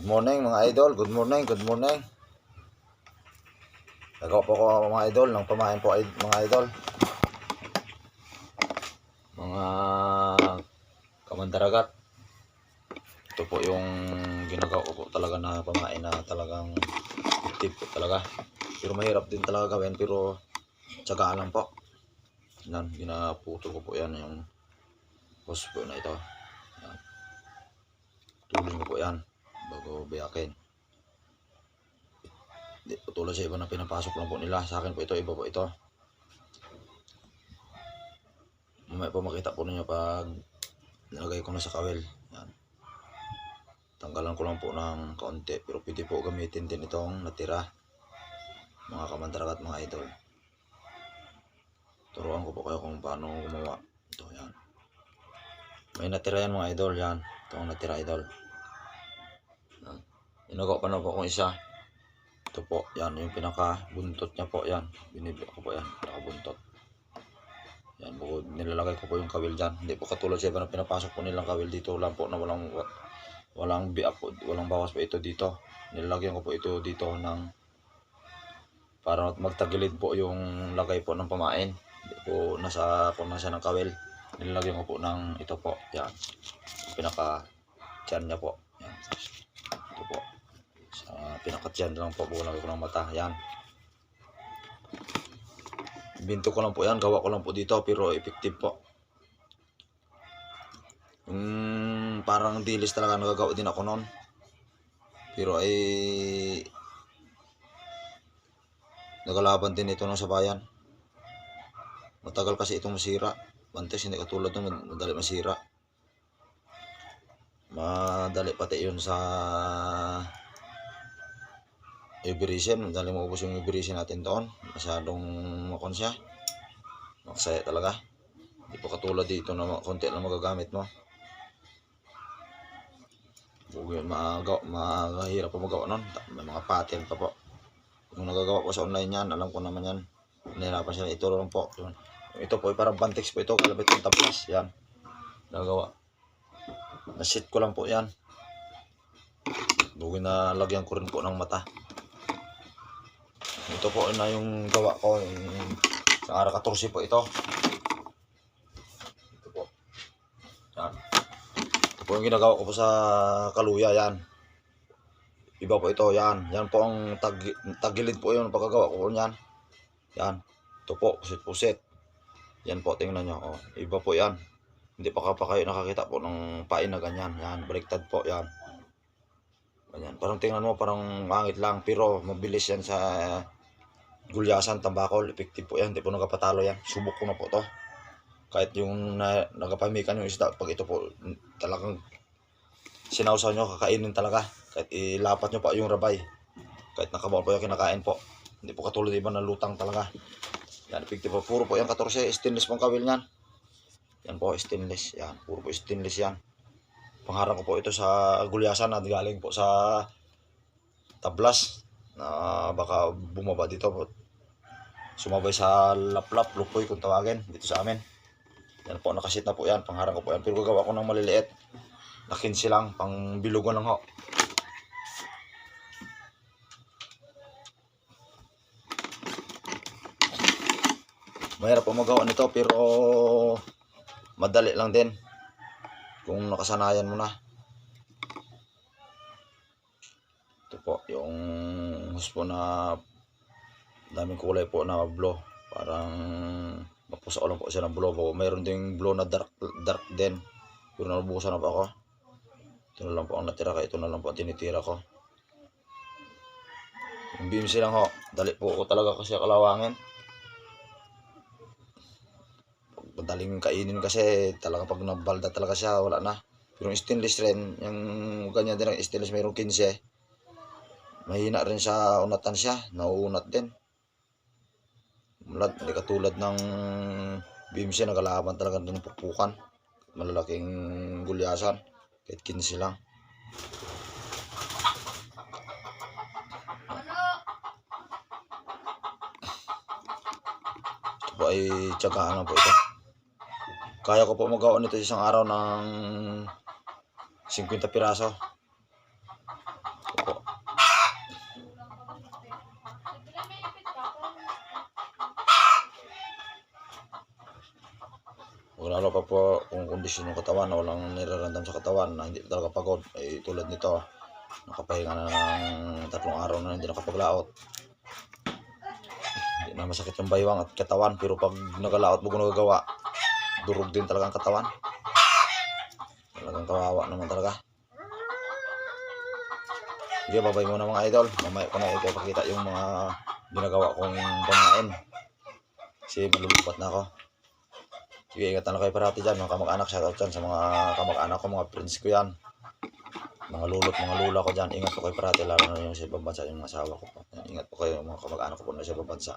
Good morning mga idol, good morning, good morning. Nagawa po ko mga idol ng pamain po mga idol. Mga kamandaragat. Ito po yung ginagawa ko po talaga na pamain na talagang tip po talaga. Pero mahirap din talaga gawin, pero tsagaan lang po. Yan, ginaputo ko po yan yung hose po na ito. Yan. Tuloy ko po yan bago biyakin. Hindi po tulad sa iba na pinapasok lang po nila. Sa akin po ito, iba po ito. Mamaya po makita po ninyo pag nilagay ko na sa kawel. Yan. Tanggalan ko lang po ng kaunti, pero pwede po gamitin din itong natira, mga kamandaragat mga idol. Turuan ko po kayo kung paano gumawa. Ito, yan. May natira yan mga idol, yan. Itong natira idol. Yan. Inagawa pa na po akong isa. Ito po, yan, yung pinaka-buntot niya po, yan. Binibigyan ko po yan, pinaka-buntot. Yan, bukod nilalagay ko po yung kawil dyan. Hindi po katulad sa iba na pinapasok po nilang kawil dito lang po na walang biak po, walang bawas po ito dito. Nilalagyan ko po ito dito ng para magtagilid po yung lagay po ng pamain. Hindi po nasa siya ng kawil. Nilalagyan ko po ng ito po, yan. Pinaka-tiyan niya po. Yan. Ito po. Sa pinaka-tiyan lang po, bukulagay ko ng mata. Yan. Binto ko lang po yan, gawa ko lang po dito, pero effective po. Parang dilis talaga nagagawa din ako noon. Pero ay nagalaban din ito nung sa bayan. Matagal kasi itong masira. Bantes, hindi katulad nung madali masira. Madali pati yun sa ibirisin, madali maubos yung ibirisin natin doon. Masyadong makon siya. Maksaya talaga. Hindi po katulad dito na konti lang magagamit mo. Mahirap po magawa nun. May mga pattern pa po. Kung nagagawa po sa online yan, alam ko naman yan. Nahirapan siya. Ito lang po. Ito po, parang Bantex po ito. Kalabit yung tablas. Yan. Nagagawa. Nasit ko lang po yan. Bugin na lagyan ko rin po ng mata. Ito po na yung gawa ko. Sa araw 14 po ito. Ito po. Yan. Ito po yung ginagawa ko po sa Kaluya. Yan. Iba po ito. Yan. Yan po ang tagilid po yun. Pagkagawa ko po yan. Yan. Ito po. Pusit-pusit. Yan po. Tingnan nyo. Oh. Iba po yan. Hindi pa kayo nakakita po ng pain na ganyan. Yan. Baliktad po. Yan. Ganyan. Parang tingnan mo. Parang mangit lang. Pero mabilis yan sa gulyasan, tambakol. Effective po yan. Hindi po nagapatalo yan. Subok ko na po to. Kahit yung nagapamikan yung isda. Pag ito po talagang sinausaw nyo, kakainin talaga. Kahit ilapat nyo pa yung rabay. Kahit nakabaw po yung kinakain po. Hindi po katulad iba na lutang talaga. Yan, effective po. Puro po yung 14. Stainless pong kawil yan. Yan po, stainless. Yan, puro po stainless yan. Pangharap ko po ito sa gulyasan at galing po sa tablas. Na baka bumaba dito po. Sumabay sa laplap, lupoy kung tawagin dito sa amin. Yan po, nakasit na po yan. Pangharap ko po yan. Pero gagawa ko ng maliliit. Na 15 lang, pang bilugan lang ho. Mahirap po magawa nito pero madali lang din kung nakasanayan mo na. Ito po yung hose po na daming kulay po na blue. Parang mapusa lang po siya ng blue. Mayroon ding blue na dark din. Pero nalubusan na po ako. Ito na lang po ang natira, kaya ito na lang po ang tinitira ko. Yung BMC lang ho. Dali po ko talaga kasi kalawangin. Madaling kainin kasi talaga pag nabalda talaga siya, wala na. Pero yung stainless rin, yung ganyan din ang stainless, mayroong 15. Mahina rin sa unatan siya, nauunat din. Hindi katulad ng BMC, nagalaban talaga ng pukpukan. Malalaking gulyasan. Kahit 15 lang. Ito po ay tsagaan lang po ito. Kaya ko po magawa nito isang araw ng 50 piraso. Opo. Lalo pa po kung kondisyon ng katawan na walang niraramdam sa katawan na hindi talaga pagod, ay tulad nito, nakapahinga na ng 3 araw na hindi nakapaglaot. Hindi na masakit yung baywang at katawan, pero pag nagalaot mo kung nagagawa, durog din talaga ang katawan. Talagang kawawa naman talaga. Sige, babay muna mga idol. Mamaya ko na ipapakita yung mga ginagawa kong pamain. Kasi malulupat na ako. Sige, ingatan na kayo parati dyan, mga kamag-anak. Shoutout dyan sa mga kamag-anak ko, mga friends ko yan. Mga lulot, mga lula ko dyan. Ingat po kayo parati, lalo na yung sa ibang bansa, yung asawa ko po. Ingat po kayo, mga kamag-anak ko po na sa ibang bansa.